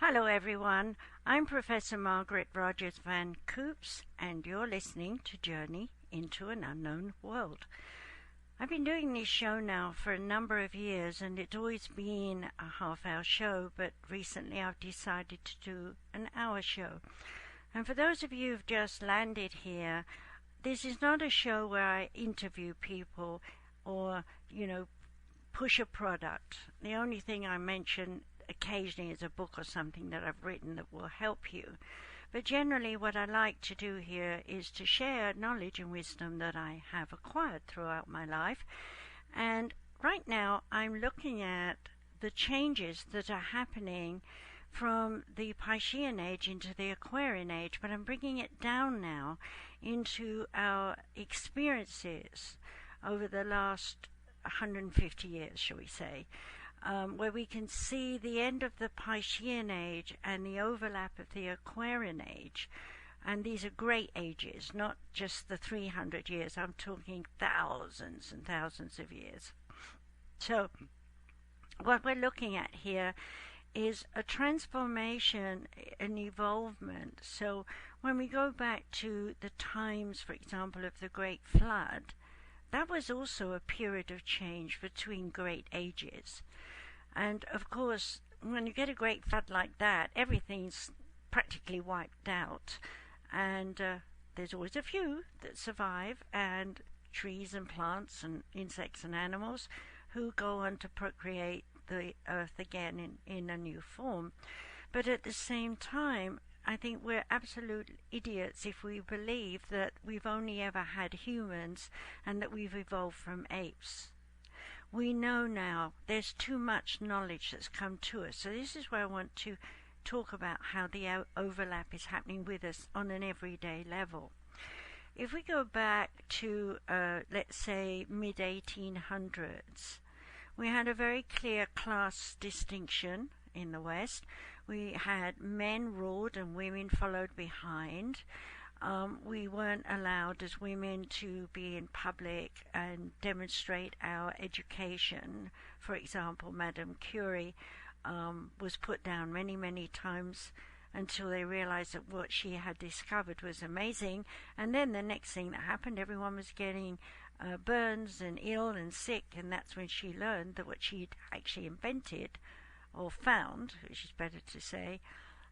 Hello everyone, I'm Professor Margaret Rogers Van Coops and you're listening to Journey into an Unknown World. I've been doing this show now for a number of years and it's always been a half-hour show, but recently I've decided to do an hour show. And for those of you who've just landed here, this is not a show where I interview people or, push a product. The only thing I mention occasionally is a book or something that I've written that will help you. But generally what I like to do here is to share knowledge and wisdom that I have acquired throughout my life. And right now I'm looking at the changes that are happening from the Piscean Age into the Aquarian Age, but I'm bringing it down now into our experiences over the last 150 years, shall we say, where we can see the end of the Piscean Age and the overlap of the Aquarian Age. And these are great ages, not just the 300 years. I'm talking thousands and thousands of years. So what we're looking at here is a transformation, an evolvement. So when we go back to the times, for example, of the Great Flood, that was also a period of change between great ages. And of course, when you get a great flood like that, everything's practically wiped out. And there's always a few that survive, and trees and plants and insects and animals who go on to procreate the earth again in a new form. But at the same time, I think we're absolute idiots if we believe that we've only ever had humans and that we've evolved from apes. We know now there's too much knowledge that's come to us. So this is where I want to talk about how the overlap is happening with us on an everyday level. If we go back to, let's say, mid-1800s, we had a very clear class distinction in the West. We had men ruled and women followed behind. We weren't allowed as women to be in public and demonstrate our education. For example, Madame Curie was put down many, many times until they realized that what she had discovered was amazing. And then the next thing that happened, everyone was getting burns and ill and sick, and that's when she learned that what she'd actually invented or found, which is better to say,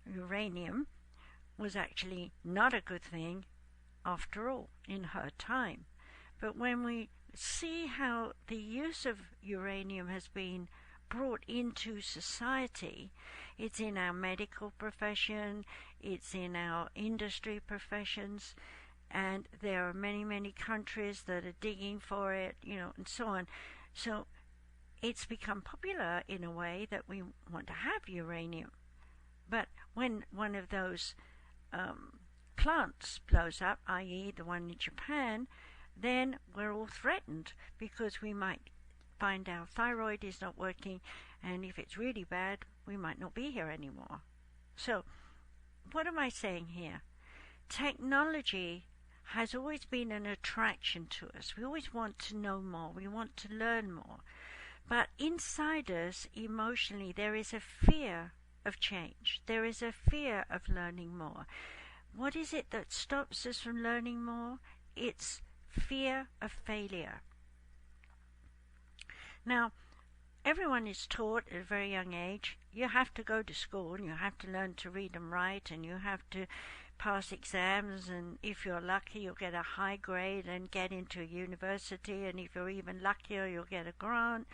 uranium, was actually not a good thing after all in her time. But when we see how the use of uranium has been brought into society, it's in our medical profession, it's in our industry professions, and there are many, many countries that are digging for it, and so on. So it's become popular in a way that we want to have uranium. But when one of those plants blows up, i.e. the one in Japan, then we're all threatened because we might find our thyroid is not working, and if it's really bad, we might not be here anymore. So, what am I saying here? Technology has always been an attraction to us. We always want to know more. We want to learn more. But inside us, emotionally, there is a fear of change. There is a fear of learning more. What is it that stops us from learning more? It's fear of failure. Now, everyone is taught at a very young age, you have to go to school and you have to learn to read and write and you have to pass exams, and if you're lucky you'll get a high grade and get into a university, and if you're even luckier you'll get a grant,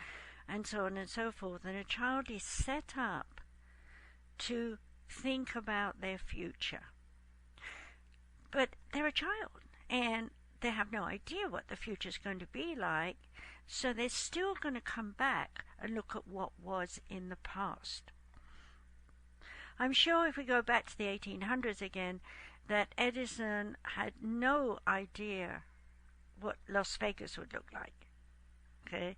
and so on and so forth. And a child is set up to think about their future. But they're a child and they have no idea what the future is going to be like, so they're still going to come back and look at what was in the past. I'm sure if we go back to the 1800s again, that Edison had no idea what Las Vegas would look like. Okay?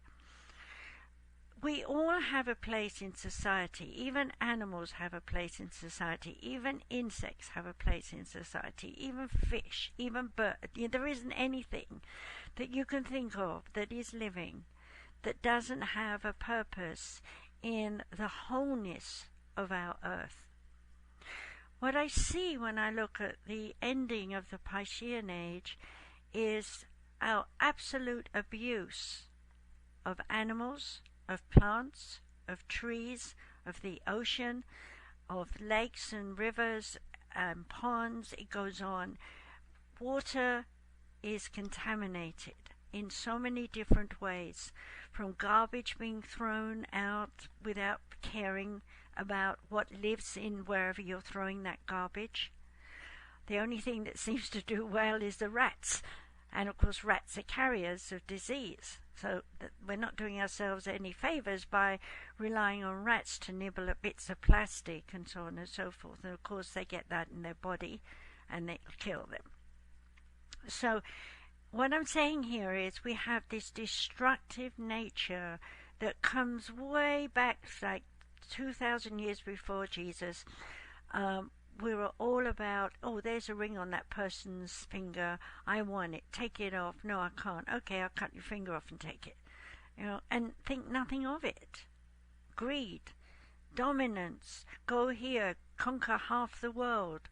We all have a place in society. Even animals have a place in society. Even insects have a place in society. Even fish, even birds. There isn't anything that you can think of that is living that doesn't have a purpose in the wholeness of our earth. What I see when I look at the ending of the Piscean Age is our absolute abuse of animals, of plants, of trees, of the ocean, of lakes and rivers and ponds. It goes on. Water is contaminated in so many different ways, from garbage being thrown out without caring about what lives in wherever you're throwing that garbage. The only thing that seems to do well is the rats. And of course rats are carriers of disease. So we're not doing ourselves any favours by relying on rats to nibble at bits of plastic and so on and so forth. And of course they get that in their body and it'll kill them. So what I'm saying here is we have this destructive nature that comes way back, like 2,000 years before Jesus. We were all about, oh, there's a ring on that person's finger. I want it. Take it off. No, I can't. Okay, I'll cut your finger off and take it. And think nothing of it. Greed, dominance, go here, conquer half the world.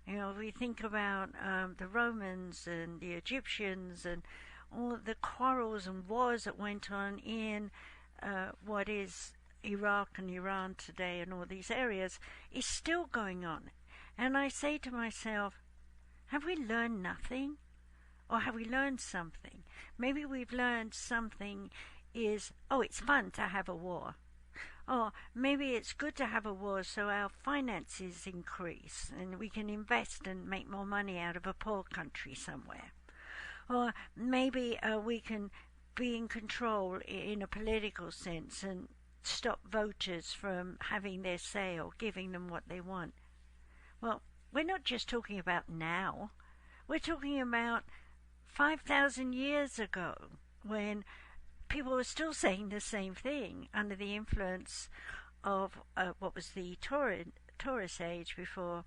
We think about the Romans and the Egyptians and all the quarrels and wars that went on in what is Iraq and Iran today, and all these areas is still going on. And I say to myself, have we learned nothing? Or have we learned something? Maybe we've learned something is, oh, it's fun to have a war. Or maybe it's good to have a war so our finances increase and we can invest and make more money out of a poor country somewhere. Or maybe we can be in control in a political sense and stop voters from having their say or giving them what they want. Well, we're not just talking about now. We're talking about 5,000 years ago, when people were still saying the same thing under the influence of what was the Taurus Age before,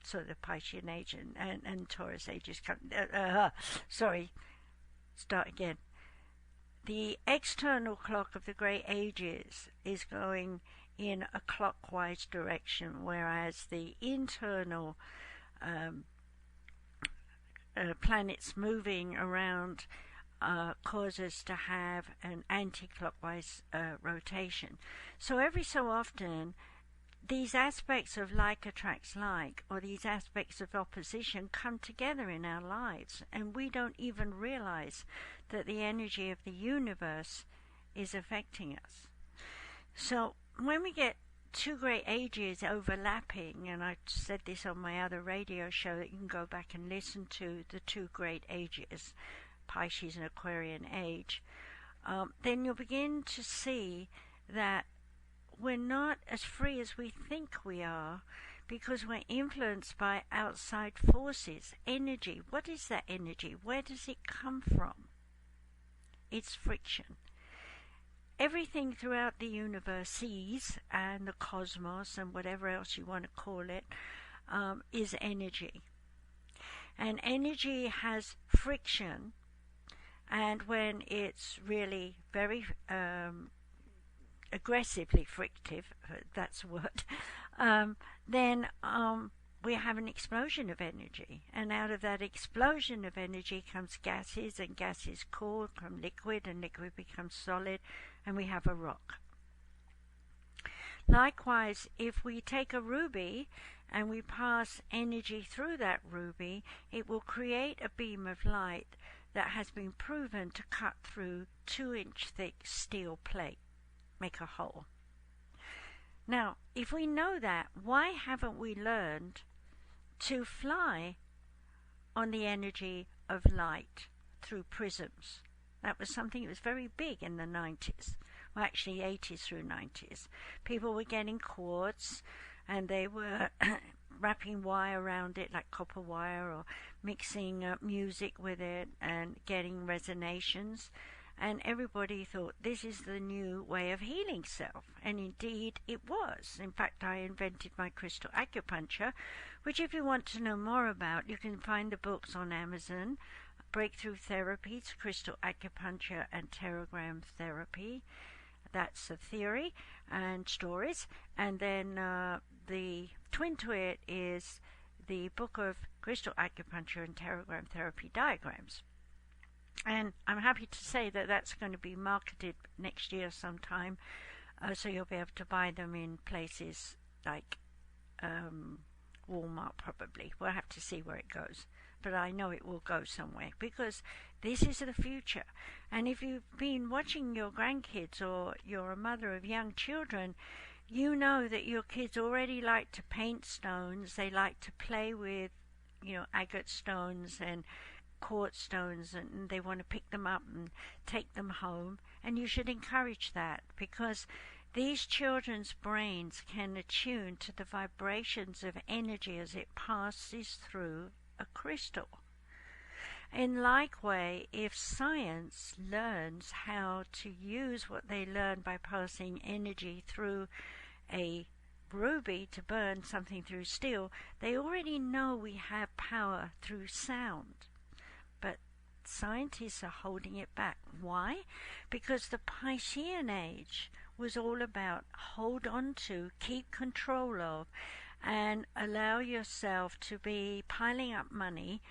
sort of Piscean Age and Taurus Ages. Start again. The external clock of the Great Ages is going in a clockwise direction, whereas the internal planets moving around cause us to have an anti-clockwise rotation. So every so often, these aspects of like attracts like, or these aspects of opposition, come together in our lives, and we don't even realize that the energy of the universe is affecting us. So when we get two great ages overlapping, and I said this on my other radio show that you can go back and listen to, the two great ages, Pisces and Aquarian Age, then you'll begin to see that we're not as free as we think we are, because we're influenced by outside forces. Energy. What is that energy? Where does it come from? It's friction. Everything throughout the universes and the cosmos and whatever else you want to call it is energy. And energy has friction, and when it's really very aggressively frictive, that's a word, then we have an explosion of energy. And out of that explosion of energy comes gases, and gases cool, become liquid, and liquid becomes solid, and we have a rock. Likewise, if we take a ruby and we pass energy through that ruby, it will create a beam of light that has been proven to cut through 2-inch thick steel plate, make a hole. Now, if we know that, why haven't we learned to fly on the energy of light through prisms? That was something that was very big in the 90s. Well, actually 80s through 90s. People were getting quartz, and they were wrapping wire around it, like copper wire, or mixing music with it and getting resonations. And everybody thought this is the new way of healing self. And indeed it was. In fact, I invented my crystal acupuncture, which if you want to know more about, you can find the books on Amazon. Breakthrough Therapies, Crystal Acupuncture and Pterogram Therapy. That's a theory and stories. And then the twin to it is the book of crystal acupuncture and pterogram therapy diagrams. And I'm happy to say that that's going to be marketed next year sometime, so you'll be able to buy them in places like Walmart probably. We'll have to see where it goes, but I know it will go somewhere because this is the future. And if you've been watching your grandkids or you're a mother of young children, you know that your kids already like to paint stones. They like to play with, agate stones and quartz stones, and they want to pick them up and take them home. And you should encourage that, because these children's brains can attune to the vibrations of energy as it passes through a crystal. In like way, if science learns how to use what they learn by passing energy through a ruby to burn something through steel, they already know we have power through sound. But scientists are holding it back. Why? Because the Piscean Age was all about hold on to, keep control of, and allow yourself to be piling up money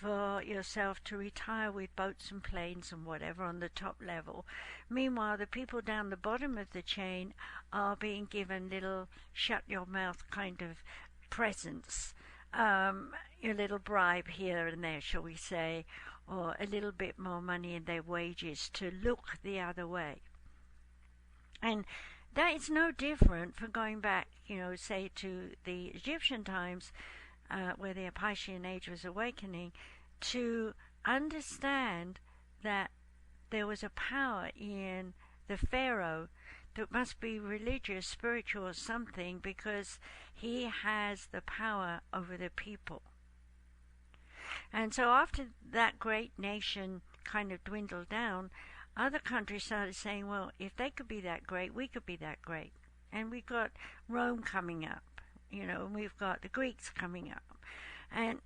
for yourself to retire with boats and planes and whatever on the top level. Meanwhile, the people down the bottom of the chain are being given little shut your mouth kind of presents, a little bribe here and there, shall we say, or a little bit more money in their wages to look the other way. And that is no different from going back, say to the Egyptian times, where the Piscean Age was awakening, to understand that there was a power in the pharaoh that must be religious, spiritual, or something, because he has the power over the people. And so after that great nation kind of dwindled down, other countries started saying, well, if they could be that great, we could be that great. And we've got Rome coming up, and we've got the Greeks coming up. And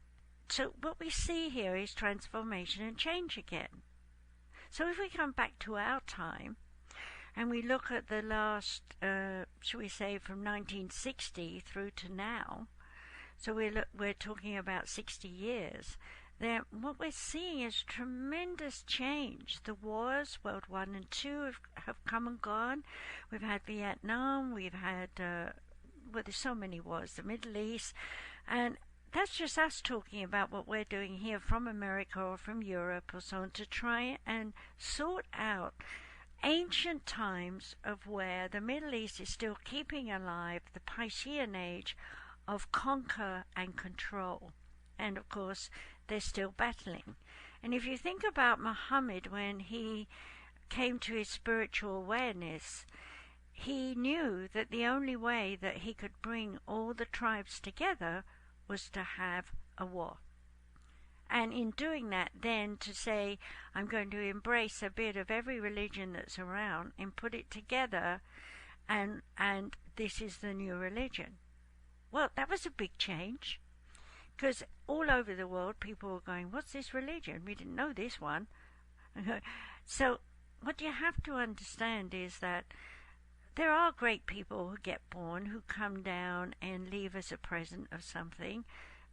so what we see here is transformation and change again. So if we come back to our time, and we look at the last, shall we say, from 1960 through to now, so we're talking about 60 years, then what we're seeing is tremendous change. The wars, World War and II, have come and gone. We've had Vietnam, we've had, there's so many wars, the Middle East, and that's just us talking about what we're doing here from America or from Europe or so on, to try and sort out ancient times of where the Middle East is still keeping alive the Piscean Age of conquer and control. And of course, they're still battling. And if you think about Muhammad, when he came to his spiritual awareness, he knew that the only way that he could bring all the tribes together was to have a war. And in doing that, then to say, I'm going to embrace a bit of every religion that's around and put it together, and this is the new religion. Well, that was a big change, because all over the world people were going, what's this religion? We didn't know this one. So what you have to understand is that there are great people who get born, who come down and leave us a present of something,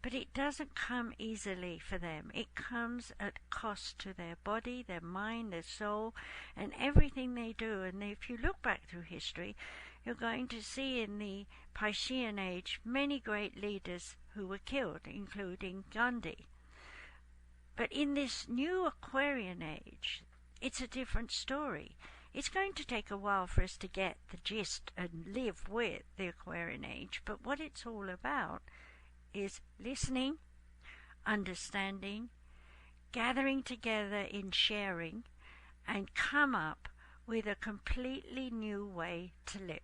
but it doesn't come easily for them. It comes at cost to their body, their mind, their soul, and everything they do. And if you look back through history, you're going to see in the Piscean Age many great leaders who were killed, including Gandhi. But in this new Aquarian Age, it's a different story. It's going to take a while for us to get the gist and live with the Aquarian Age, but what it's all about is listening, understanding, gathering together in sharing, and come up with a completely new way to live.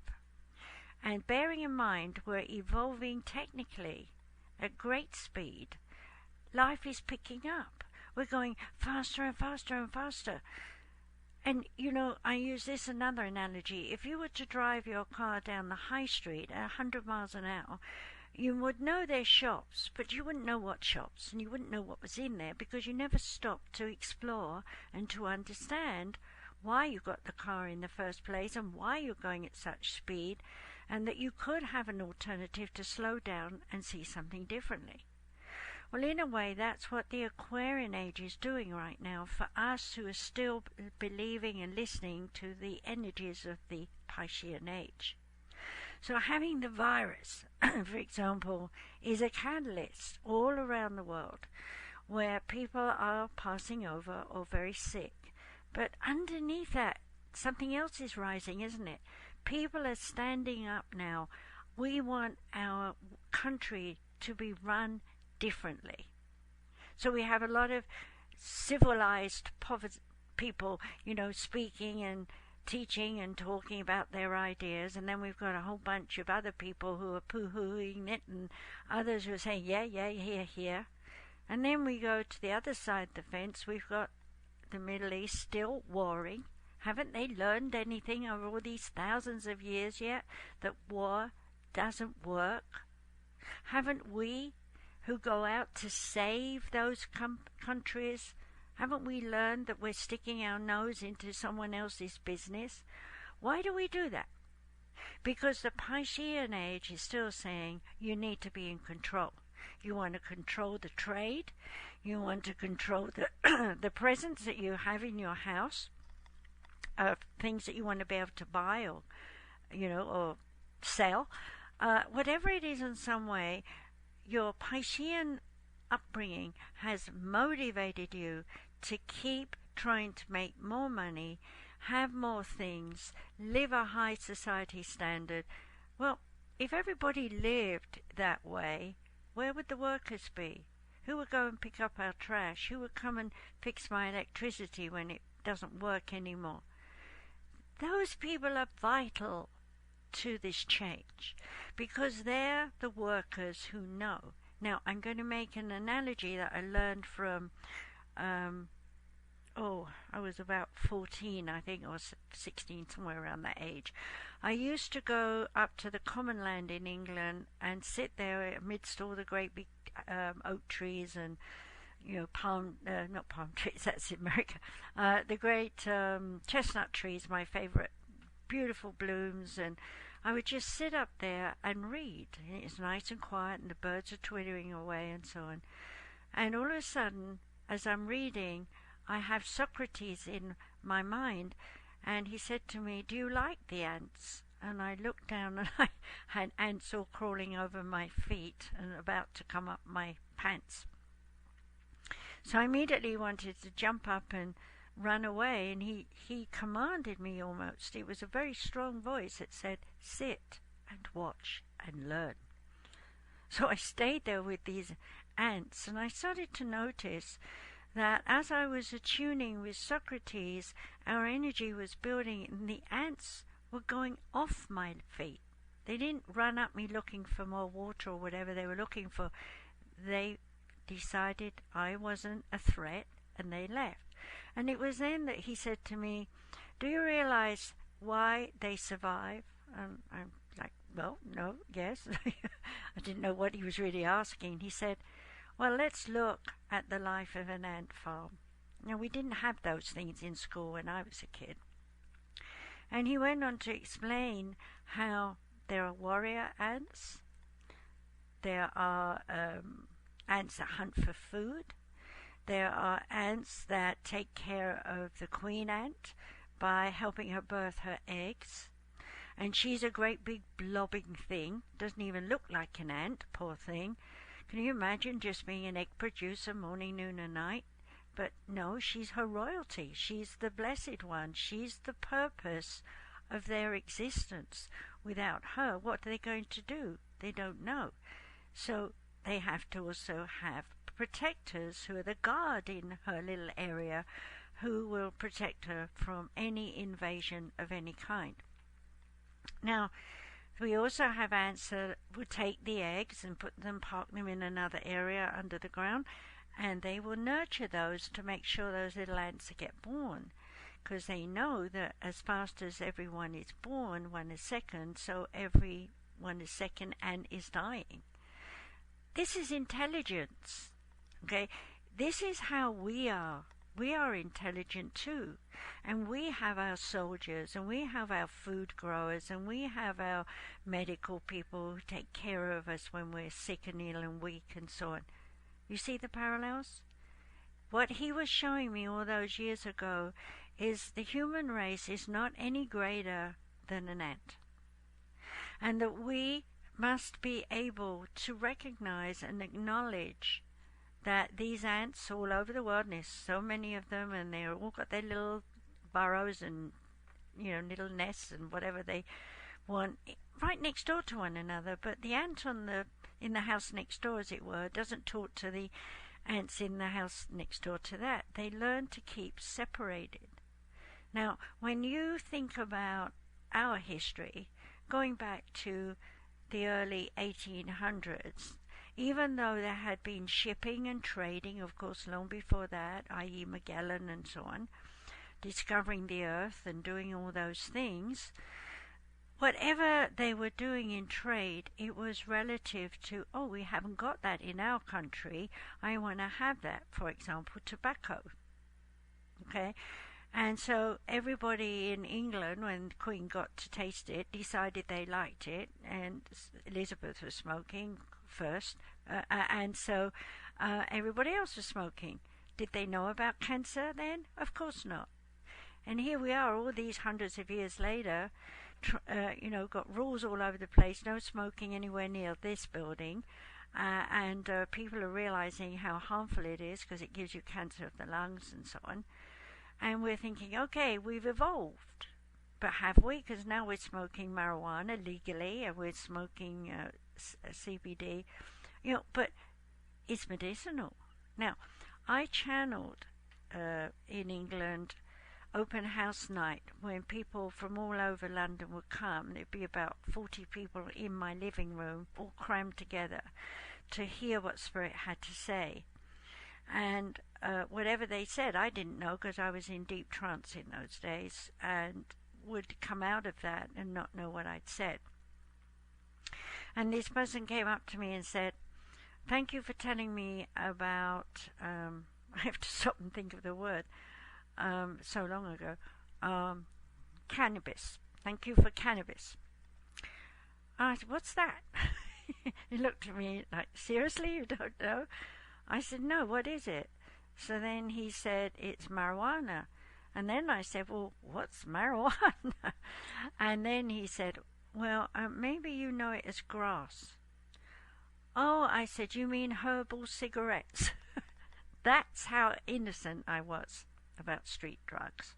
And bearing in mind we're evolving technically at great speed, life is picking up. We're going faster and faster and faster. And, I use this another analogy. If you were to drive your car down the high street at 100 miles an hour, you would know there's shops, but you wouldn't know what shops, and you wouldn't know what was in there, because you never stopped to explore and to understand why you got the car in the first place and why you're going at such speed and that you could have an alternative to slow down and see something differently. Well, in a way, that's what the Aquarian Age is doing right now for us who are still believing and listening to the energies of the Piscean Age. So having the virus, for example, is a catalyst all around the world where people are passing over or very sick. But underneath that, something else is rising, isn't it? People are standing up now. We want our country to be run differently. So we have a lot of civilized people, speaking and teaching and talking about their ideas, and then we've got a whole bunch of other people who are poo-hooing it, and others who are saying, yeah, here. And then we go to the other side of the fence. We've got the Middle East still warring. Haven't they learned anything over all these thousands of years yet, that war doesn't work? Haven't we, who go out to save those countries, haven't we learned that we're sticking our nose into someone else's business? Why do we do that? Because the Piscean Age is still saying you need to be in control. You want to control the trade. You want to control the presents that you have in your house, things that you want to be able to buy or sell. Whatever it is in some way, your Piscean upbringing has motivated you to keep trying to make more money, have more things, live a high society standard. Well, if everybody lived that way, where would the workers be? Who would go and pick up our trash? Who would come and fix my electricity when it doesn't work anymore? Those people are vital to this change because they're the workers who know. Now, I'm going to make an analogy that I learned from, I was about 14, I think, or 16, somewhere around that age. I used to go up to the common land in England and sit there amidst all the great big oak trees and, not palm trees, that's in America, the great chestnut trees, my favorite, beautiful blooms, and I would just sit up there and read. It's nice and quiet and the birds are twittering away and so on. And all of a sudden, as I'm reading, I have Socrates in my mind, and he said to me, "Do you like the ants?" And I looked down and I had ants all crawling over my feet and about to come up my pants. So I immediately wanted to jump up and run away, and he commanded me almost. It was a very strong voice that said, "Sit and watch and learn." So I stayed there with these ants, and I started to notice that as I was attuning with Socrates, our energy was building, and the ants were going off my feet. They didn't run up me looking for more water or whatever they were looking for. They decided I wasn't a threat, and they left. And it was then that he said to me, "Do you realize why they survive?" And I'm like, "Well, no, yes." I didn't know what he was really asking. He said, "Well, let's look at the life of an ant farm." Now, we didn't have those things in school when I was a kid. And he went on to explain how there are warrior ants, there are ants that hunt for food, there are ants that take care of the queen ant by helping her birth her eggs. And she's a great big blobbing thing, doesn't even look like an ant, poor thing. Can you imagine just being an egg producer morning, noon and night? But no, she's her royalty. She's the blessed one. She's the purpose of their existence. Without her, what are they going to do? They don't know. So they have to also have protectors who are the guard in her little area who will protect her from any invasion of any kind. Now, we also have ants that would take the eggs and park them in another area under the ground, and they will nurture those to make sure those little ants get born, because they know that as fast as everyone is born, one is second, so every one is second and is dying. This is intelligence, okay? This is how we are we are intelligent too. And we have our soldiers, and we have our food growers, and we have our medical people who take care of us when we're sick and ill and weak and so on. You see the parallels? What he was showing me all those years ago is the human race is not any greater than an ant. And that we must be able to recognize and acknowledge that these ants all over the world, and there's so many of them, and they've all got their little burrows and, little nests and whatever they want right next door to one another. But the ant in the house next door, as it were, doesn't talk to the ants in the house next door to that. They learn to keep separated. Now, when you think about our history, going back to the early 1800s, even though there had been shipping and trading, of course, long before that, i.e. Magellan and so on, discovering the earth and doing all those things, whatever they were doing in trade, it was relative to, oh, we haven't got that in our country, I want to have that. For example, tobacco. Okay? And so everybody in England, when the Queen got to taste it, decided they liked it, and Elizabeth was smoking first, and so everybody else was smoking. Did they know about cancer then? Of course not. And here we are, all these hundreds of years later, got rules all over the place, no smoking anywhere near this building, and people are realizing how harmful it is because it gives you cancer of the lungs and so on. And we're thinking, okay, we've evolved. But have we? Because now we're smoking marijuana legally, and we're smoking CBD, but it's medicinal. Now, I channeled in England open house night when people from all over London would come. There'd be about 40 people in my living room, all crammed together, to hear what Spirit had to say. And whatever they said, I didn't know because I was in deep trance in those days, and would come out of that and not know what I'd said. And this person came up to me and said, thank you for telling me about, I have to stop and think of the word, so long ago, cannabis. Thank you for cannabis. I said, what's that? He looked at me like, seriously, you don't know? I said, no, what is it? So then he said, it's marijuana. And then I said, well, what's marijuana? And then he said, well, maybe you know it as grass. Oh, I said, you mean herbal cigarettes? That's how innocent I was about street drugs.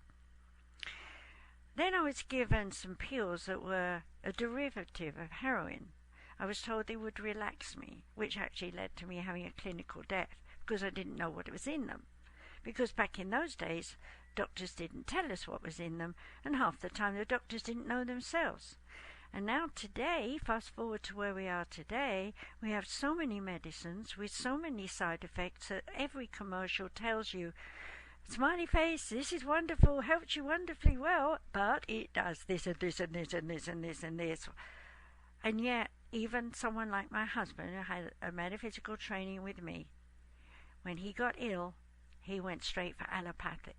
Then I was given some pills that were a derivative of heroin. I was told they would relax me, which actually led to me having a clinical death because I didn't know what was in them. Because back in those days, doctors didn't tell us what was in them, and half the time the doctors didn't know themselves. And now today, fast forward to where we are today, we have so many medicines with so many side effects that every commercial tells you, smiley face, this is wonderful, helps you wonderfully well, but it does this and this and this and this and this and this. And yet, even someone like my husband, who had a metaphysical training with me, when he got ill, he went straight for allopathic.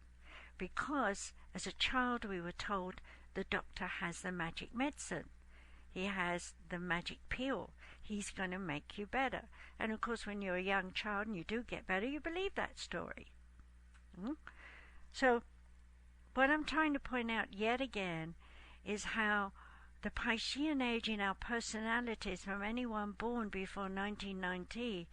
Because as a child we were told the doctor has the magic medicine. He has the magic pill. He's going to make you better. And of course when you're a young child and you do get better, you believe that story. So what I'm trying to point out yet again is how the Piscean Age in our personalities from anyone born before 1990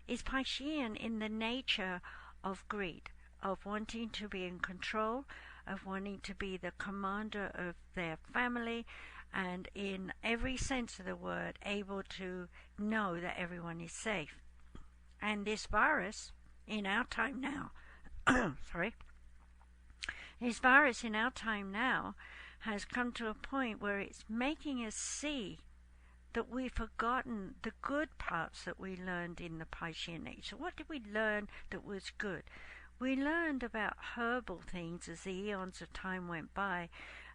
is Piscean in the nature of greed, of wanting to be in control, of wanting to be the commander of their family, and in every sense of the word, able to know that everyone is safe. And this virus in our time now, this virus in our time now has come to a point where it's making us see that we've forgotten the good parts that we learned in the Piscean Age. So what did we learn that was good? We learned about herbal things as the eons of time went by,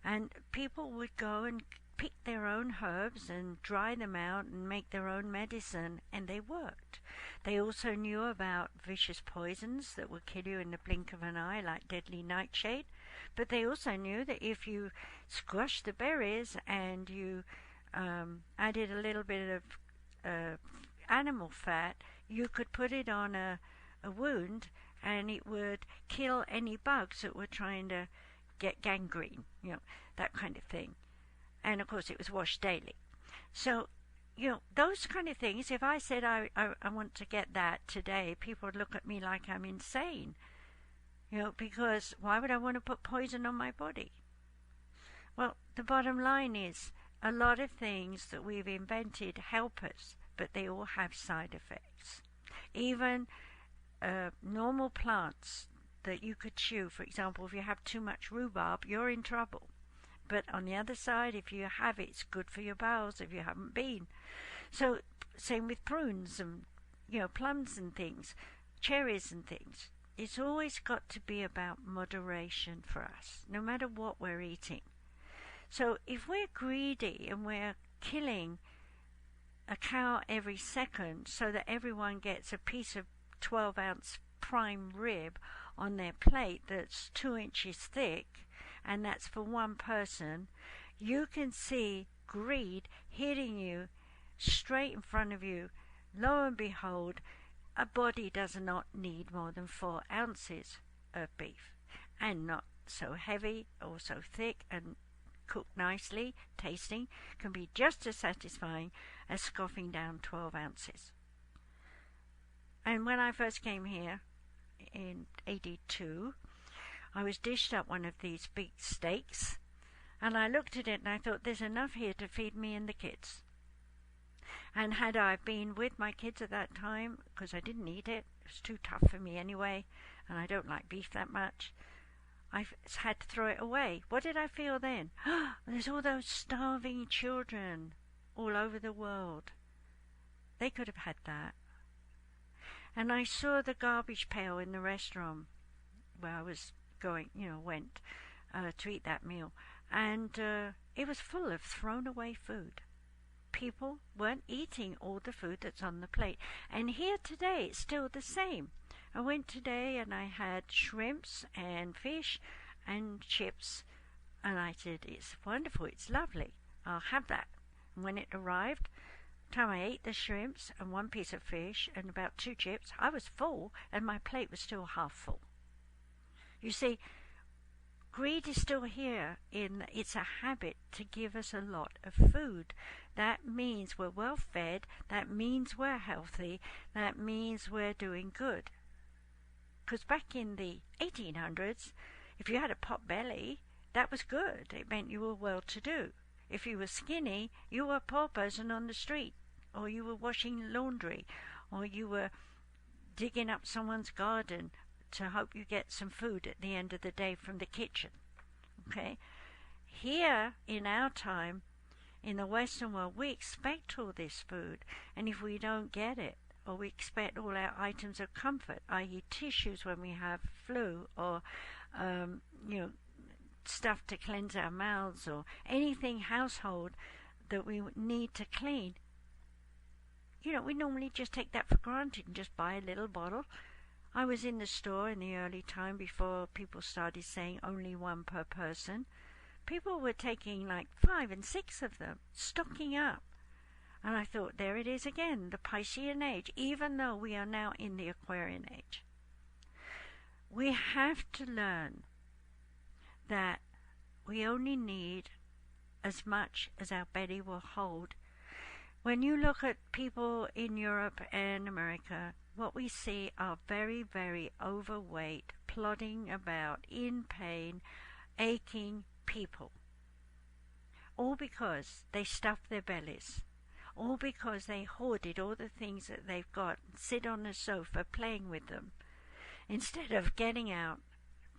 and people would go and pick their own herbs and dry them out and make their own medicine, and they worked. They also knew about vicious poisons that would kill you in the blink of an eye, like deadly nightshade. But they also knew that if you squashed the berries and you added a little bit of animal fat, you could put it on a wound and it would kill any bugs that were trying to get gangrene, that kind of thing. And of course it was washed daily. So, those kind of things, if I said I want to get that today, people would look at me like I'm insane. Because why would I want to put poison on my body? Well, the bottom line is a lot of things that we've invented help us, but they all have side effects. Even normal plants that you could chew, for example, if you have too much rhubarb, you're in trouble. But on the other side, if you have it, it's good for your bowels if you haven't been. So, same with prunes and, plums and things, cherries and things. It's always got to be about moderation for us, no matter what we're eating. So, if we're greedy and we're killing a cow every second so that everyone gets a piece of 12-ounce prime rib on their plate that's 2 inches thick, and that's for one person, you can see greed hitting you straight in front of you. Lo and behold, a body does not need more than 4 ounces of beef, and not so heavy or so thick, and cooked nicely, tasting, can be just as satisfying as scoffing down 12 ounces. And when I first came here in 82, I was dished up one of these big steaks, and I looked at it and I thought, there's enough here to feed me and the kids. And had I been with my kids at that time, because I didn't eat it, it was too tough for me anyway, and I don't like beef that much, I had to throw it away. What did I feel then? There's all those starving children all over the world. They could have had that. And I saw the garbage pail in the restaurant where I was went to eat that meal, and it was full of thrown away food. People weren't eating all the food that's on the plate. And here today it's still the same. I went today and I had shrimps and fish and chips, and I said, it's wonderful, it's lovely, I'll have that. And when it arrived, the time I ate the shrimps and one piece of fish and about 2 chips, I was full and my plate was still half full. You see, greed is still here. It's a habit to give us a lot of food. That means we're well fed. That means we're healthy. That means we're doing good. Because back in the 1800s, if you had a pot belly, that was good. It meant you were well-to-do. If you were skinny, you were a poor person on the street, or you were washing laundry, or you were digging up someone's garden to hope you get some food at the end of the day from the kitchen. Okay? Here, in our time, in the Western world, we expect all this food, and if we don't get it, or we expect all our items of comfort, i.e. tissues when we have flu, or stuff to cleanse our mouths, or anything household that we need to clean, we normally just take that for granted and just buy a little bottle. I was in the store in the early time before people started saying only one per person. People were taking like 5 and 6 of them, stocking up. And I thought, there it is again, the Piscean Age, even though we are now in the Aquarian Age. We have to learn that we only need as much as our belly will hold. When you look at people in Europe and America, what we see are very, very overweight, plodding about, in pain, aching people. All because they stuffed their bellies. All because they hoarded all the things that they've got and sit on the sofa playing with them, instead of getting out,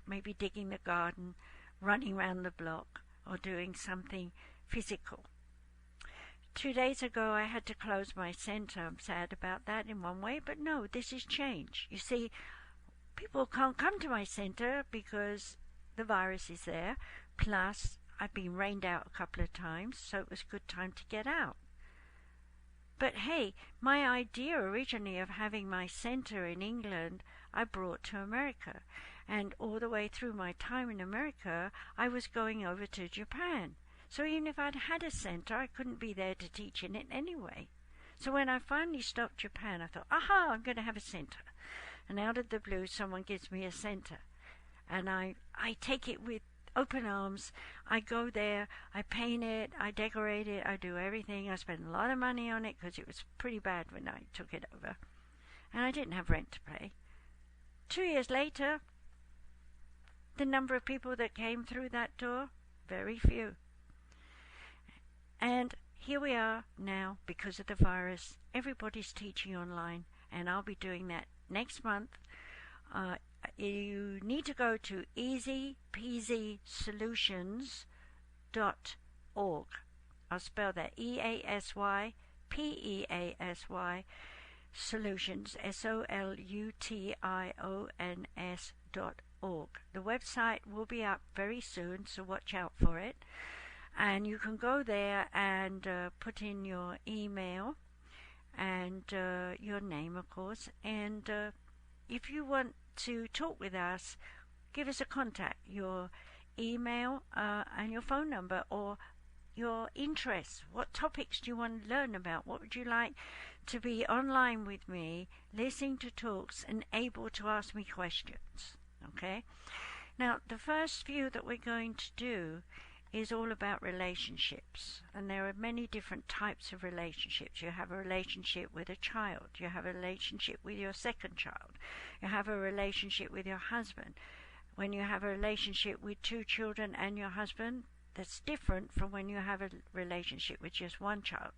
maybe digging the garden, running round the block, or doing something physical. 2 days ago I had to close my centre. I'm sad about that in one way, but no, this is change. You see, people can't come to my centre because the virus is there, plus I'd been rained out a couple of times, so it was a good time to get out. But hey, my idea originally of having my center in England, I brought to America. And all the way through my time in America, I was going over to Japan. So even if I'd had a center, I couldn't be there to teach in it anyway. So when I finally stopped Japan, I thought, aha, I'm going to have a center. And out of the blue, someone gives me a center. And I take it with open arms. I go there, I paint it, I decorate it, I do everything. I spend a lot of money on it because it was pretty bad when I took it over. And I didn't have rent to pay. 2 years later, the number of people that came through that door, very few. And here we are now, because of the virus, everybody's teaching online, and I'll be doing that next month. You need to go to easypeasysolutions.org. I'll spell that EASYPEASY solutions, SOLUTIONS.org. The website will be up very soon, so watch out for it. And you can go there and put in your email and your name, of course. And if you want to talk with us, give us a contact, your email and your phone number, or your interests. What topics do you want to learn about? What would you like to be online with me, listening to talks and able to ask me questions? Okay? Now, the first few that we're going to do is all about relationships, and there are many different types of relationships. You have a relationship with a child, you have a relationship with your second child, you have a relationship with your husband. When you have a relationship with 2 children and your husband, that's different from when you have a relationship with just 1 child.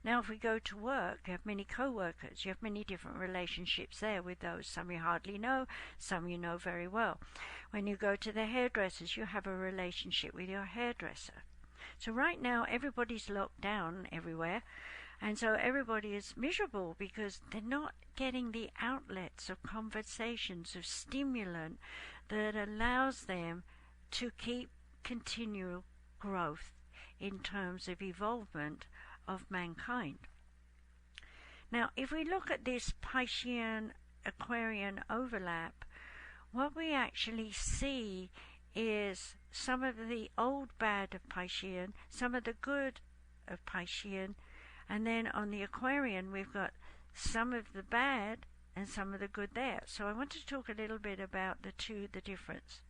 Now, if we go to work, you have many co-workers, you have many different relationships there with those. Some you hardly know, some you know very well. When you go to the hairdressers, you have a relationship with your hairdresser. So right now, everybody's locked down everywhere, and so everybody is miserable because they're not getting the outlets of conversations, of stimulant that allows them to keep continual growth in terms of evolvement of mankind. Now, if we look at this Piscean Aquarian overlap, what we actually see is some of the old bad of Piscean, some of the good of Piscean, and then on the Aquarian we've got some of the bad and some of the good there. So I want to talk a little bit about the difference.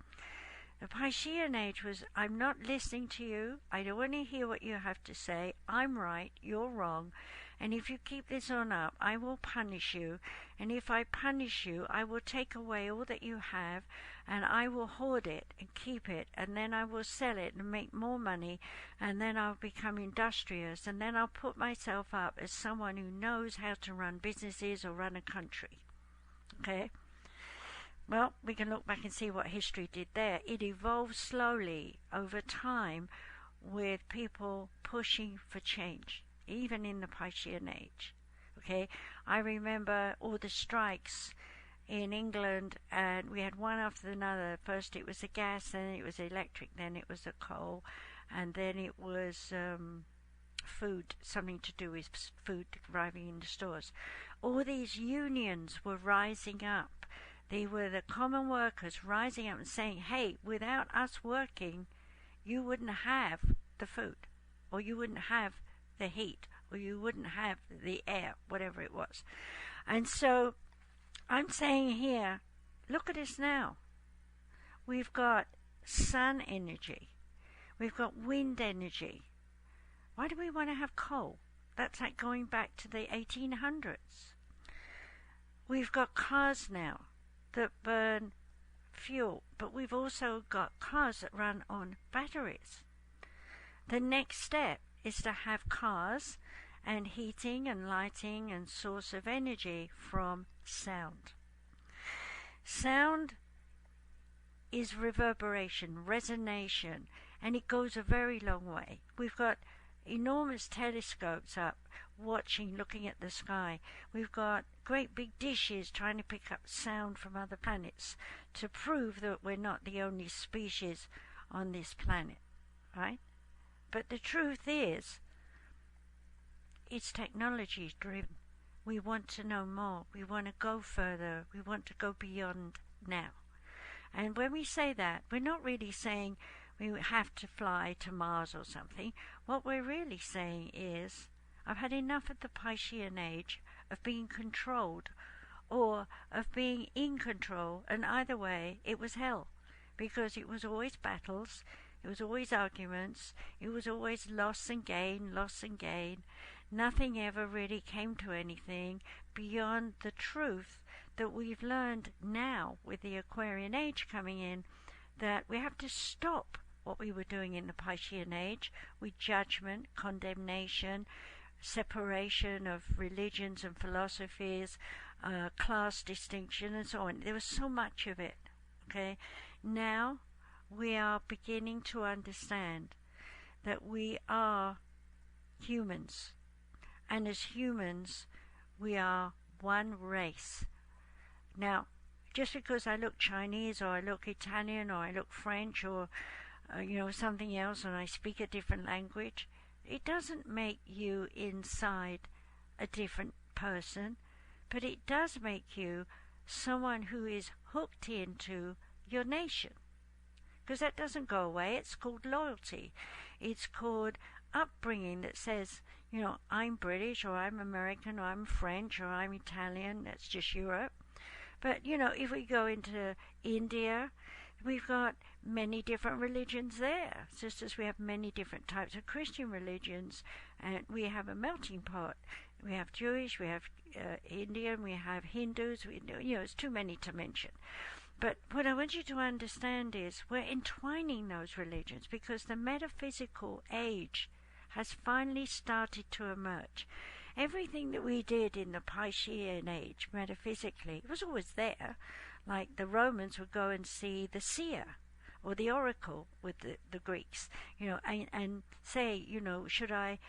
The Piscean Age was, I'm not listening to you, I don't want to hear what you have to say, I'm right, you're wrong, and if you keep this on up, I will punish you, and if I punish you, I will take away all that you have, and I will hoard it and keep it, and then I will sell it and make more money, and then I'll become industrious, and then I'll put myself up as someone who knows how to run businesses or run a country. Okay? Well, we can look back and see what history did there. It evolved slowly over time with people pushing for change, even in the Piscean Age. Okay, I remember all the strikes in England, and we had one after another. First it was the gas, then it was electric, then it was the coal, and then it was food, something to do with food arriving in the stores. All these unions were rising up. They were the common workers rising up and saying, hey, without us working, you wouldn't have the food, or you wouldn't have the heat, or you wouldn't have the air, whatever it was. And so I'm saying here, look at us now. We've got sun energy. We've got wind energy. Why do we want to have coal? That's like going back to the 1800s. We've got cars now that burn fuel, but we've also got cars that run on batteries. The next step is to have cars and heating and lighting and source of energy from sound. Sound is reverberation, resonation, and it goes a very long way. We've got enormous telescopes up watching, looking at the sky. We've got great big dishes trying to pick up sound from other planets to prove that we're not the only species on this planet. right? But the truth is, it's technology driven. We want to know more. We want to go further. We want to go beyond now. And when we say that, we're not really saying we have to fly to Mars or something. What we're really saying is, I've had enough of the Piscean Age of being controlled or of being in control, and either way, it was hell. Because it was always battles, it was always arguments, it was always loss and gain, loss and gain. Nothing ever really came to anything beyond the truth that we've learned now with the Aquarian Age coming in, that we have to stop what we were doing in the Piscean Age with judgment, condemnation, separation of religions and philosophies, class distinction and so on. There was so much of it. Okay, now we are beginning to understand that we are humans, and as humans we are one race. Now, just because I look Chinese or I look Italian or I look French or something else, and I speak a different language, it doesn't make you inside a different person, but it does make you someone who is hooked into your nation. Because that doesn't go away. It's called loyalty. It's called upbringing that says, I'm British or I'm American or I'm French or I'm Italian. That's just Europe. But, if we go into India, we've got many different religions there, just as we have many different types of Christian religions, and we have a melting pot. We have Jewish, we have Indian, we have Hindus, it's too many to mention. But what I want you to understand is we're entwining those religions because the metaphysical age has finally started to emerge. Everything that we did in the Piscean Age, metaphysically, was always there. Like the Romans would go and see the seer or the oracle with the Greeks, and say, should I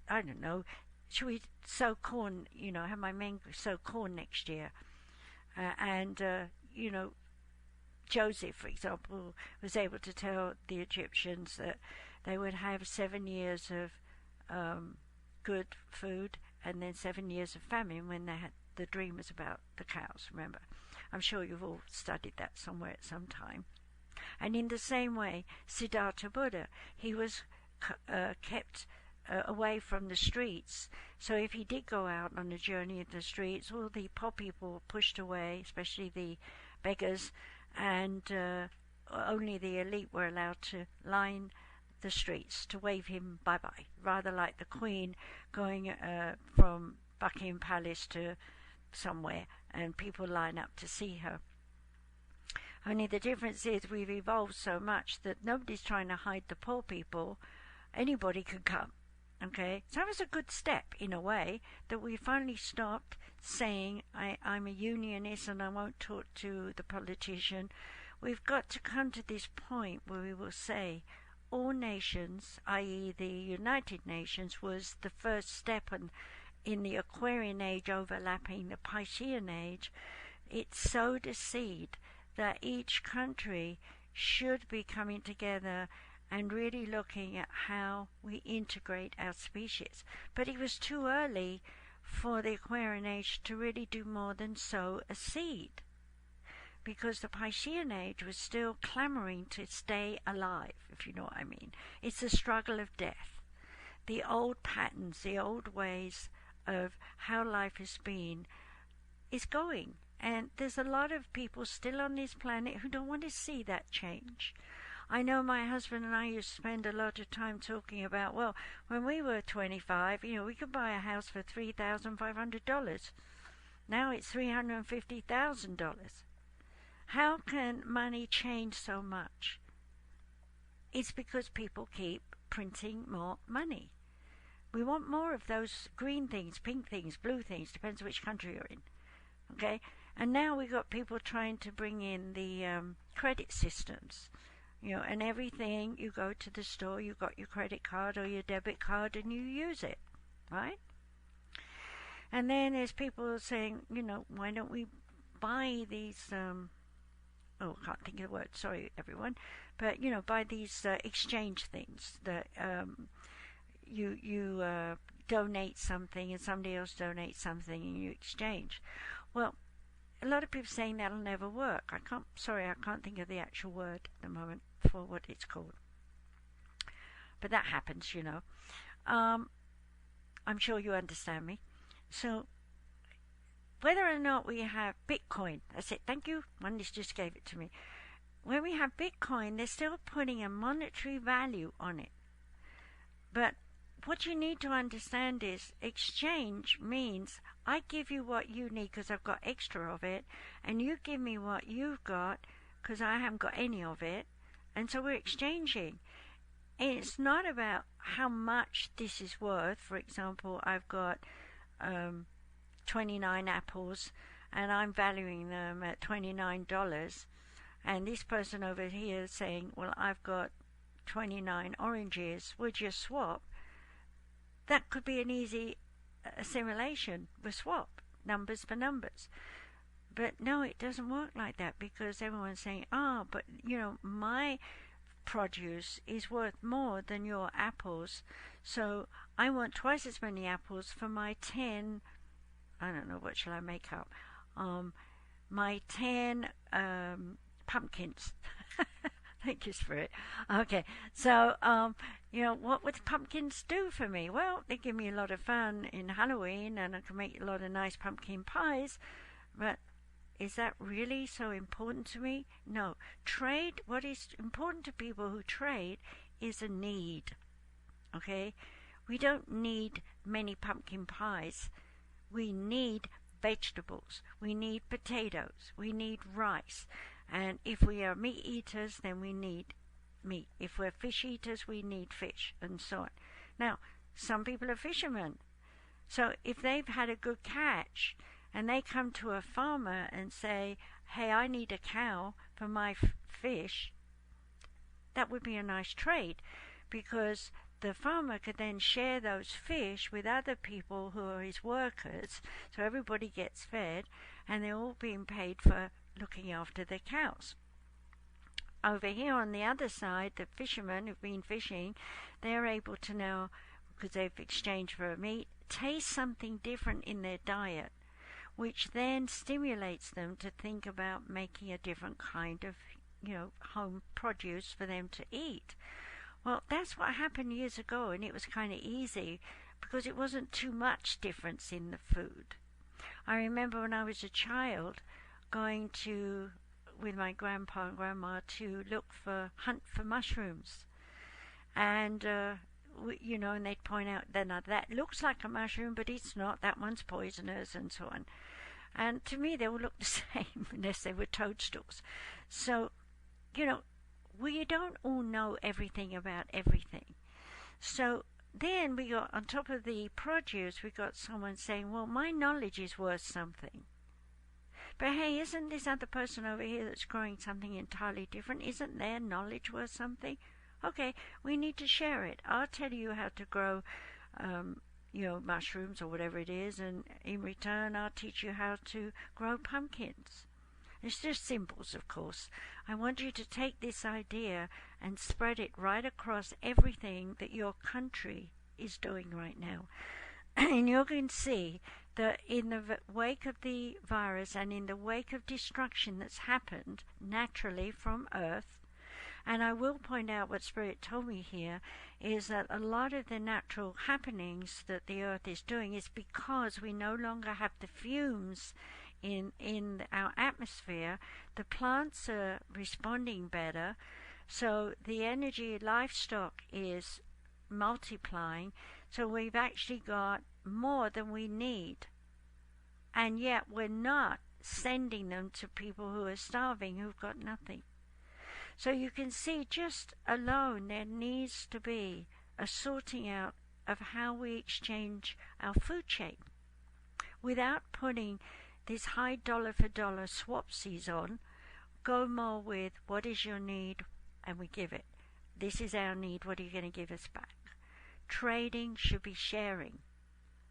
don't know, should we sow corn, have my men sow corn next year? Joseph, for example, was able to tell the Egyptians that they would have 7 years of good food and then 7 years of famine when they had the dream was about the cows, remember? I'm sure you've all studied that somewhere at some time. And in the same way, Siddhartha Buddha, he was kept away from the streets. So if he did go out on a journey in the streets, all the poor people were pushed away, especially the beggars, and only the elite were allowed to line the streets to wave him bye-bye, rather like the Queen going from Buckingham Palace to somewhere, and people line up to see her. Only the difference is we've evolved so much that nobody's trying to hide the poor people. Anybody can come. Okay, so that was a good step in a way, that we finally stopped saying I'm a unionist and I won't talk to the politician. We've got to come to this point where we will say all nations, i.e. the United Nations, was the first step in the Aquarian Age overlapping the Piscean Age. It sowed a seed that each country should be coming together and really looking at how we integrate our species. But it was too early for the Aquarian Age to really do more than sow a seed, because the Piscean Age was still clamoring to stay alive, if you know what I mean. It's a struggle of death. The old patterns, the old ways of how life has been is going. And there's a lot of people still on this planet who don't want to see that change. I know my husband and I used to spend a lot of time talking about, well, when we were 25, we could buy a house for $3,500. Now it's $350,000. How can money change so much? It's because people keep printing more money. We want more of those green things, pink things, blue things, depends which country you're in. Okay? And now we've got people trying to bring in the credit systems. And everything, you go to the store, you got your credit card or your debit card and you use it, right? And then there's people saying, why don't we buy these oh, I can't think of the word, sorry everyone, but buy these exchange things that you donate something and somebody else donates something and you exchange. Well, a lot of people saying that'll never work. I can't think of the actual word at the moment for what it's called. But that happens, I'm sure you understand me. So, whether or not we have Bitcoin, that's it, thank you, one just gave it to me. When we have Bitcoin, they're still putting a monetary value on it. But what you need to understand is exchange means I give you what you need because I've got extra of it, and you give me what you've got because I haven't got any of it, and so we're exchanging. And it's not about how much this is worth. For example, I've got 29 apples and I'm valuing them at $29, and this person over here is saying, well, I've got 29 oranges, would you swap? That could be an easy assimilation. We swap numbers for numbers. But no, it doesn't work like that, because everyone's saying, but my produce is worth more than your apples, so I want twice as many apples for my 10, I don't know, what shall I make up, my 10 pumpkins. Thank you, Spirit. Okay, so what would pumpkins do for me? Well, they give me a lot of fun in Halloween, and I can make a lot of nice pumpkin pies, but is that really so important to me? No. Trade, what is important to people who trade is a need. Okay? We don't need many pumpkin pies. We need vegetables. We need potatoes. We need rice. And if we are meat eaters, then we need meat. If we're fish eaters, we need fish, and so on. Now, some people are fishermen. So if they've had a good catch, and they come to a farmer and say, hey, I need a cow for my fish, that would be a nice trade, because the farmer could then share those fish with other people who are his workers, so everybody gets fed, and they're all being paid for looking after their cows. Over here on the other side, the fishermen who've been fishing, they're able to now, because they've exchanged for meat, taste something different in their diet, which then stimulates them to think about making a different kind of, home produce for them to eat. Well, that's what happened years ago, and it was kind of easy because it wasn't too much difference in the food. I remember when I was a child going with my grandpa and grandma to hunt for mushrooms. And, and they'd point out, then that looks like a mushroom, but it's not, that one's poisonous, and so on. And to me, they all looked the same, unless they were toadstools. So, we don't all know everything about everything. So then we got, on top of the produce, we got someone saying, well, my knowledge is worth something. But hey, isn't this other person over here that's growing something entirely different, isn't their knowledge worth something? Okay, we need to share it. I'll tell you how to grow, mushrooms or whatever it is, and in return I'll teach you how to grow pumpkins. It's just symbols, of course. I want you to take this idea and spread it right across everything that your country is doing right now. And you're going to see that in the wake of the virus and in the wake of destruction that's happened naturally from Earth, and I will point out what Spirit told me here, is that a lot of the natural happenings that the Earth is doing is because we no longer have the fumes in our atmosphere. The plants are responding better, so the energy livestock is multiplying, so we've actually got more than we need, and yet we're not sending them to people who are starving, who've got nothing. So you can see, just alone there needs to be a sorting out of how we exchange our food chain without putting this high dollar for dollar swapsies on. Go more with what is your need, and we give it. This is our need, what are you going to give us back? Trading should be sharing,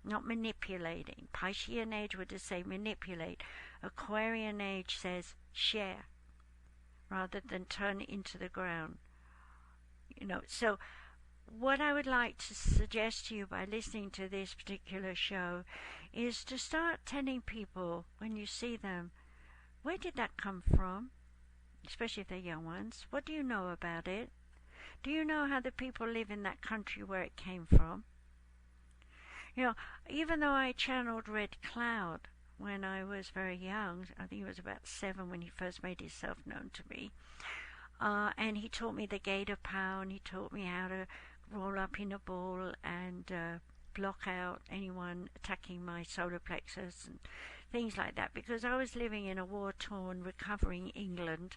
not manipulating. Piscean Age would just say manipulate. Aquarian Age says share. rather than turn it into the ground. So what I would like to suggest to you by listening to this particular show is to start telling people when you see them, where did that come from? Especially if they're young ones. What do you know about it? Do you know how the people live in that country where it came from? Even though I channeled Red Cloud when I was very young, I think he was about 7 when he first made himself known to me, and he taught me the gate of power, and he taught me how to roll up in a ball and block out anyone attacking my solar plexus and things like that, because I was living in a war-torn, recovering England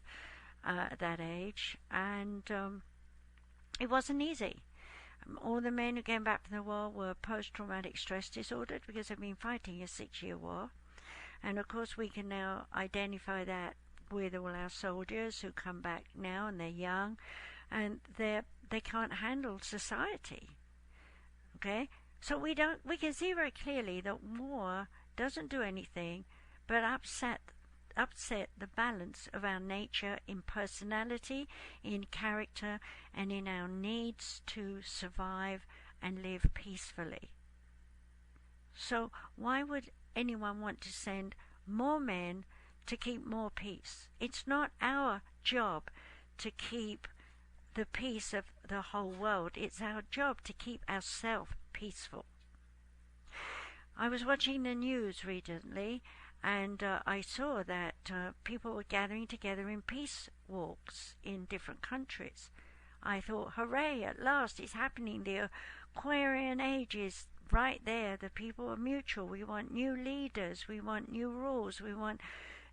at that age, and it wasn't easy. All the men who came back from the war were post-traumatic stress disordered because they've been fighting a 6-year war. And of course we can now identify that with all our soldiers who come back now, and they're young and they can't handle society. Okay? So we can see very clearly that war doesn't do anything but upset the balance of our nature in personality, in character, and in our needs to survive and live peacefully. So why would anyone want to send more men to keep more peace? It's not our job to keep the peace of the whole world. It's our job to keep ourselves peaceful. I was watching the news recently, and I saw that people were gathering together in peace walks in different countries. I thought, hooray, at last it's happening. The Aquarian Age is right there. The people are mutual. We want new leaders. We want new rules. We want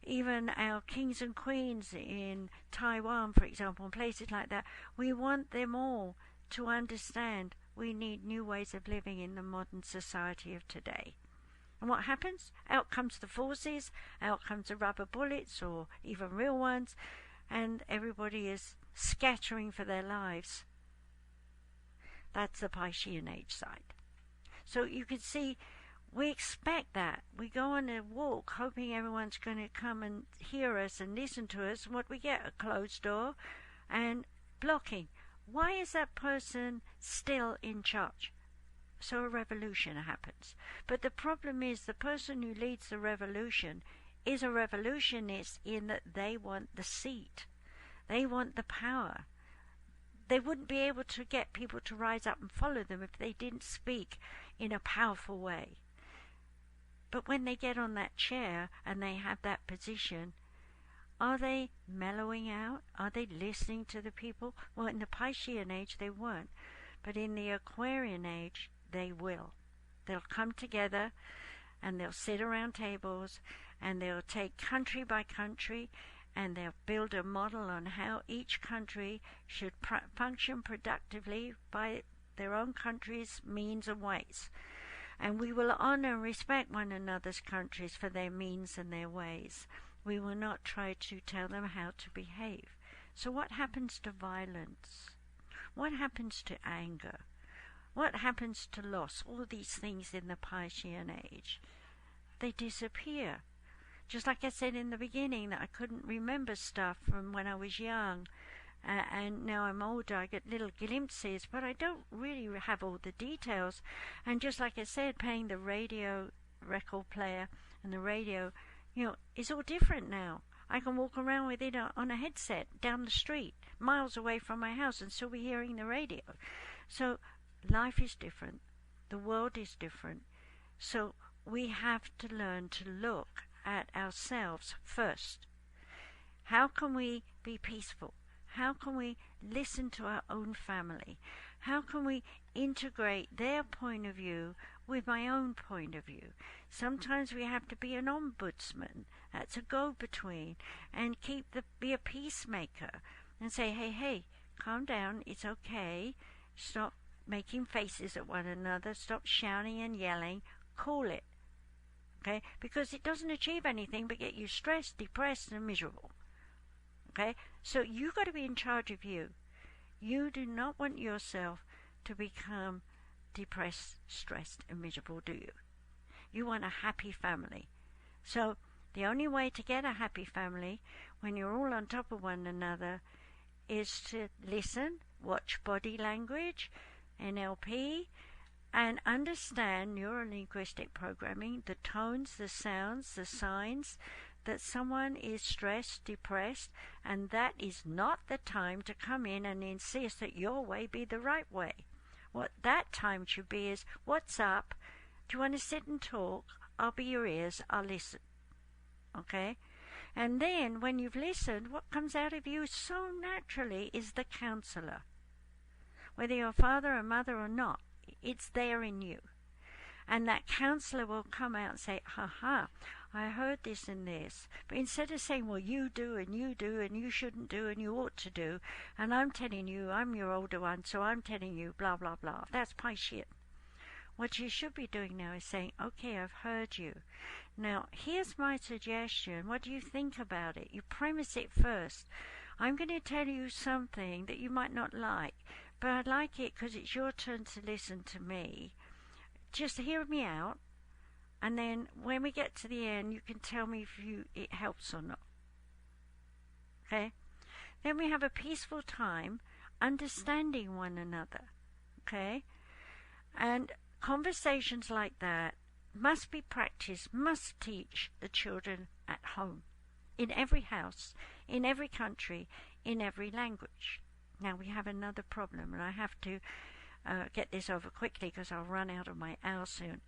even our kings and queens in Taiwan, for example, and places like that. We want them all to understand we need new ways of living in the modern society of today. And what happens? Out comes the forces, out comes the rubber bullets or even real ones, and everybody is scattering for their lives. That's the Piscean Age side. So you can see we expect that. We go on a walk hoping everyone's going to come and hear us and listen to us, and what we get? A closed door and blocking. Why is that person still in charge? So a revolution happens. But the problem is the person who leads the revolution is a revolutionist in that they want the seat. They want the power. They wouldn't be able to get people to rise up and follow them if they didn't speak in a powerful way. But when they get on that chair and they have that position, are they mellowing out? Are they listening to the people? Well, in the Piscean Age they weren't. But in the Aquarian Age, they will. They'll come together and they'll sit around tables and they'll take country by country and they'll build a model on how each country should function productively by their own country's means and ways. And we will honor and respect one another's countries for their means and their ways. We will not try to tell them how to behave. So what happens to violence? What happens to anger? What happens to loss? All these things in the Piscean Age, they disappear. Just like I said in the beginning that I couldn't remember stuff from when I was young, and now I'm older, I get little glimpses, but I don't really have all the details. And just like I said, playing the radio record player and the radio, is all different now. I can walk around with it on a headset down the street, miles away from my house, and still be hearing the radio. So life is different. The world is different. So we have to learn to look at ourselves first. How can we be peaceful? How can we listen to our own family? How can we integrate their point of view with my own point of view? Sometimes we have to be an ombudsman. That's a go-between. And be a peacemaker. And say, hey, calm down. It's okay. Stop making faces at one another. Stop shouting and yelling. Cool it. Okay? Because it doesn't achieve anything but get you stressed, depressed, and miserable. Okay? So you've got to be in charge of you. You do not want yourself to become depressed, stressed, and miserable, do you? You want a happy family. So The only way to get a happy family, when you're all on top of one another, is to listen, watch body language, NLP, and understand neuro-linguistic programming, the tones, the sounds, the signs that someone is stressed, depressed, and that is not the time to come in and insist that your way be the right way. What that time should be is, what's up? Do you want to sit and talk? I'll be your ears, I'll listen. Okay? And then, when you've listened, what comes out of you so naturally is the counselor. Whether you're a father or mother or not, it's there in you. And that counselor will come out and say, ha, I heard this and this. But instead of saying, well, you do and you shouldn't do and you ought to do, and I'm telling you, I'm your older one, so I'm telling you, blah, blah, blah. That's Piscean. What you should be doing now is saying, okay, I've heard you. Now, here's my suggestion. What do you think about it? You premise it first. I'm going to tell you something that you might not like, but I like it because it's your turn to listen to me. Just hear me out, and then when we get to the end, you can tell me if it helps or not. Okay? Then we have a peaceful time understanding one another. Okay? And conversations like that must be practiced, must teach the children at home, in every house, in every country, in every language. Now we have another problem, and I have to get this over quickly because I'll run out of my hour soon.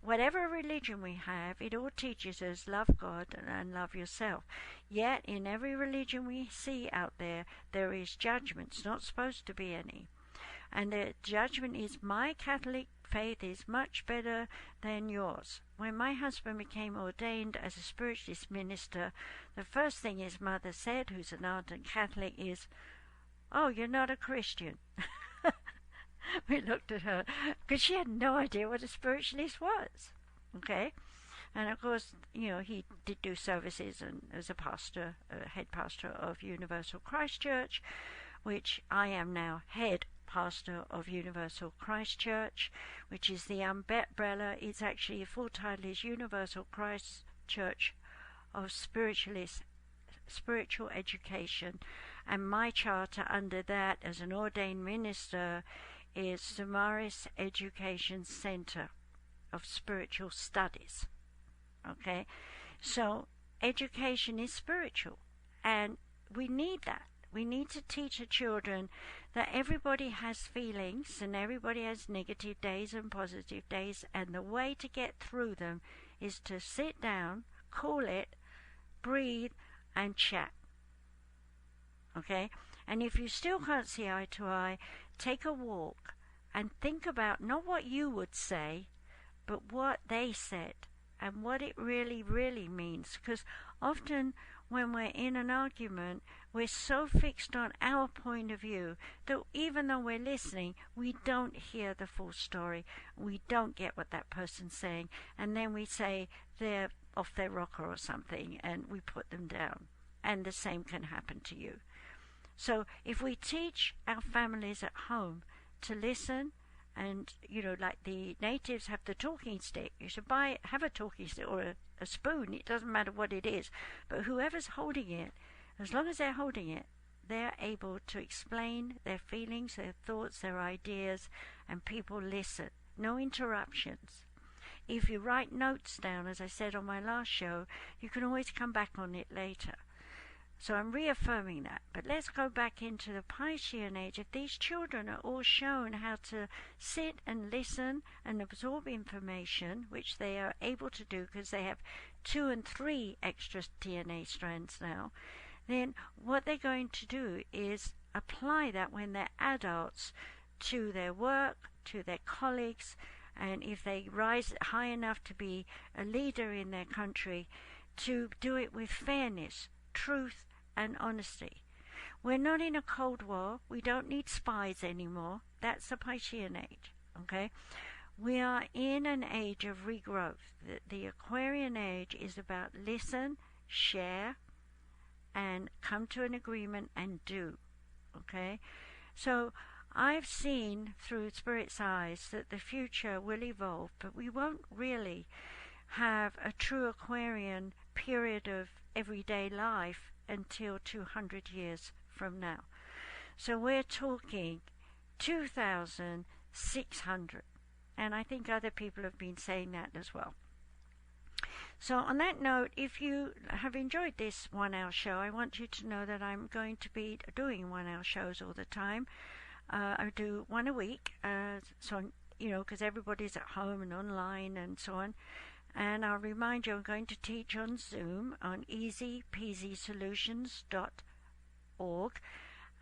Whatever religion we have, it all teaches us love God and love yourself. Yet in every religion we see out there, there is judgment. It's not supposed to be any. And the judgment is, my Catholic faith is much better than yours. When my husband became ordained as a spiritualist minister, the first thing his mother said, who's an ardent Catholic, is, oh, you're not a Christian. We looked at her because she had no idea what a spiritualist was. Okay? And of course, he did do services and as a pastor, head pastor of Universal Christ Church, which I am now head pastor of Universal Christ Church, which is the umbrella. It's actually, a full title is Universal Christ Church of Spiritual Education, and my charter under that as an ordained minister is Samaris Education Center of Spiritual Studies. Okay, so education is spiritual, and we need that. We need to teach the children that everybody has feelings and everybody has negative days and positive days, and the way to get through them is to sit down, cool it, breathe, and chat. Okay? And if you still can't see eye to eye, take a walk and think about not what you would say, but what they said and what it really, really means. Because often when we're in an argument, we're so fixed on our point of view that even though we're listening, we don't hear the full story. We don't get what that person's saying. And then we say they're off their rocker or something, and we put them down. And the same can happen to you. So if we teach our families at home to listen, and like the natives have the talking stick, you should have a talking stick or a spoon, it doesn't matter what it is, but whoever's holding it, as long as they're holding it, they're able to explain their feelings, their thoughts, their ideas, and people listen. No interruptions. If you write notes down, as I said on my last show, you can always come back on it later. So I'm reaffirming that. But let's go back into the Piscean Age. If these children are all shown how to sit and listen and absorb information, which they are able to do because they have 2 and 3 extra DNA strands now, then what they're going to do is apply that when they're adults to their work, to their colleagues, and if they rise high enough to be a leader in their country, to do it with fairness, truth, and honesty. We're not in a Cold War. We don't need spies anymore. That's the Piscean Age. Okay? We are in an age of regrowth. The Aquarian Age is about listen, share, and come to an agreement and do. Okay? So I've seen through Spirit's eyes that the future will evolve, but we won't really have a true Aquarian period of everyday life until 200 years from now. So we're talking 2,600. And I think other people have been saying that as well. So on that note, if you have enjoyed this 1 hour show, I want you to know that I'm going to be doing 1 hour shows all the time. I do one a week, because everybody's at home and online and so on. And I'll remind you, I'm going to teach on Zoom on easypeasysolutions.org.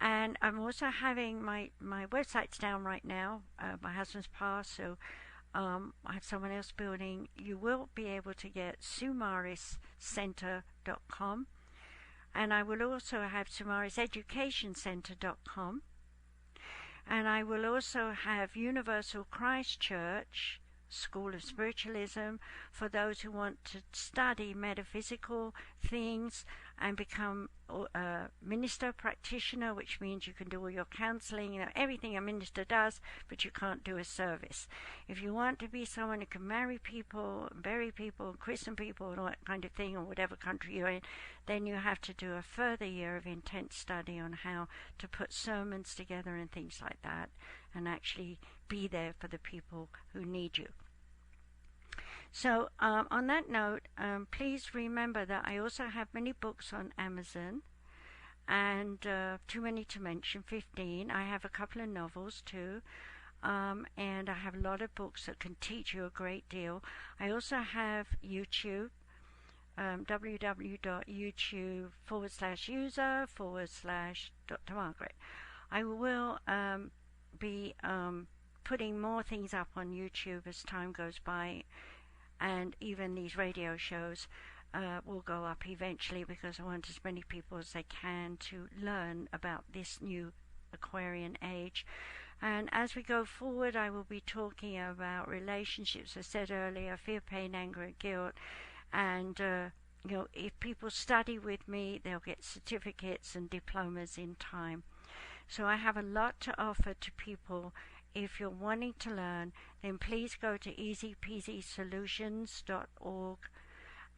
And I'm also having my website's down right now. My husband's passed, so I have someone else building. You will be able to get sumariscenter.com. And I will also have sumariseducationcenter.com. And I will also have Universal Christ Church School of Spiritualism for those who want to study metaphysical things and become a minister practitioner, which means you can do all your counseling, everything a minister does, but you can't do a service. If you want to be someone who can marry people, bury people, christen people, and all that kind of thing, or whatever country you're in, then you have to do a further year of intense study on how to put sermons together and things like that, and actually be there for the people who need you. So on that note, please remember that I also have many books on Amazon, and too many to mention, 15. I have a couple of novels too, and I have a lot of books that can teach you a great deal. I also have YouTube, www.youtube.com/user/Dr. Margaret. I will be putting more things up on YouTube as time goes by, and even these radio shows will go up eventually, because I want as many people as they can to learn about this new Aquarian age. And as we go forward, I will be talking about relationships. I said earlier, fear, pain, anger, and guilt. And if people study with me, they'll get certificates and diplomas in time. So I have a lot to offer to people. If you're wanting to learn, then please go to easypeasysolutions.org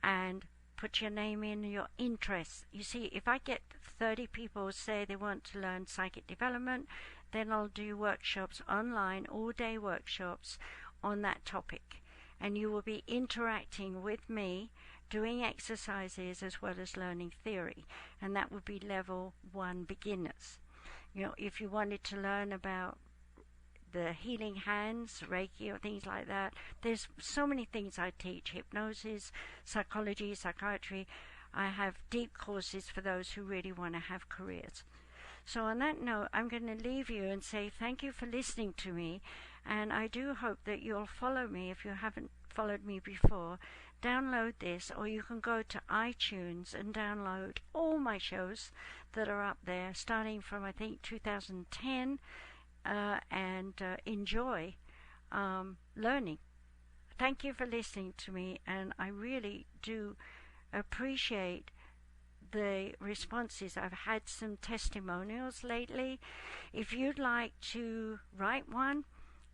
and put your name in, your interests. You see, if I get 30 people say they want to learn psychic development, then I'll do workshops online, all-day workshops on that topic. And you will be interacting with me, doing exercises as well as learning theory. And that would be level 1 beginners. If you wanted to learn about the healing hands, Reiki, or things like that, there's so many things I teach: hypnosis, psychology, psychiatry. I have deep courses for those who really want to have careers. So on that note, I'm going to leave you and say thank you for listening to me, and I do hope that you'll follow me. If you haven't followed me before, download this, or you can go to iTunes and download all my shows that are up there, starting from I think 2010, and enjoy learning. Thank you for listening to me, and I really do appreciate the responses. I've had some testimonials lately. If you'd like to write one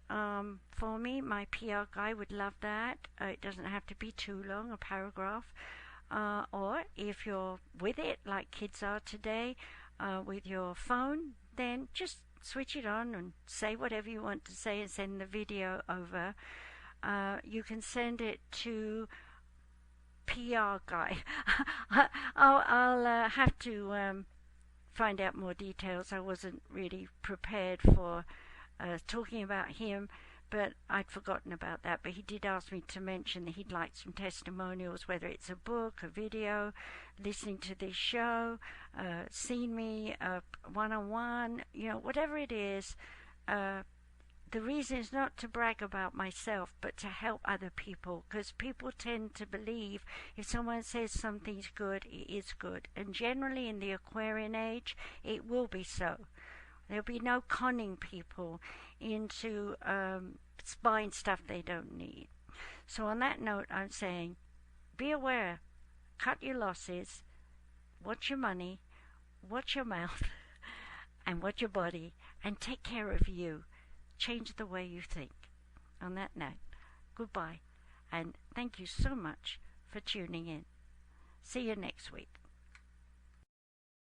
for me, my PR guy would love that. It doesn't have to be too long, a paragraph. Or if you're with it, like kids are today, with your phone, then just switch it on and say whatever you want to say and send the video over. You can send it to PR guy. I'll have to find out more details. I wasn't really prepared for talking about him, but I'd forgotten about that. But he did ask me to mention that he'd like some testimonials, whether it's a book, a video, listening to this show, seeing me one-on-one, whatever it is. The reason is not to brag about myself, but to help other people, because people tend to believe if someone says something's good, it is good. And generally in the Aquarian age, it will be so. There'll be no conning people into buying stuff they don't need. So on that note, I'm saying, be aware, cut your losses, watch your money, watch your mouth, and watch your body, and take care of you. Change the way you think. On that note, goodbye, And thank you so much for tuning in. See you next week.